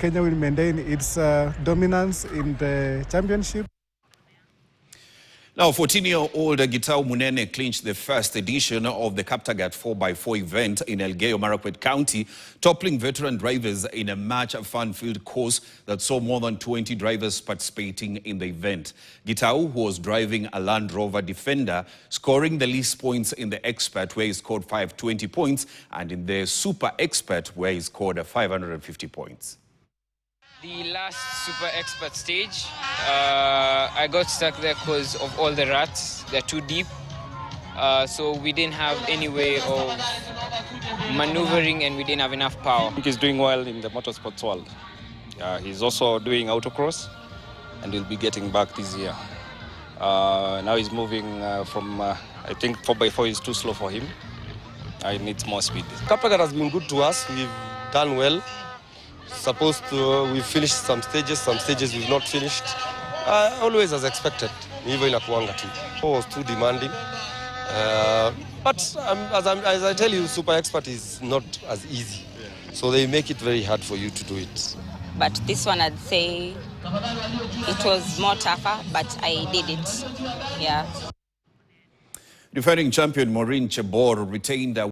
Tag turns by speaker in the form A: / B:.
A: Kenya will maintain its dominance in the championship.
B: Now, 14-year-old Gitau Munene clinched the first edition of the Kaptagat 4x4 event in Elgeyo Marakwet County, toppling veteran drivers in a match fun-filled course that saw more than 20 drivers participating in the event. Gitau, who was driving a Land Rover Defender, scoring the least points in the Expert, where he scored 520 points, and in the Super Expert, where he scored 550 points.
C: The last Super Expert stage, I got stuck there because of all the ruts. They're too deep. So we didn't have any way of maneuvering and we didn't have enough power.
D: I think he's doing well in the motorsports world. He's also doing autocross and he'll be getting back this year. Now he's moving from, I think 4x4 is too slow for him. He needs more speed.
E: Kaptagat has been good to us. We've done well. We've finished some stages we've not finished. Always as expected. Even inakuanga tu. It was too demanding. But as I tell you, Super Expert is not as easy. So they make it very hard for you to do it.
F: But this one, I'd say it was more tougher, but I did it. Yeah.
B: Defending champion Maureen Chebor retained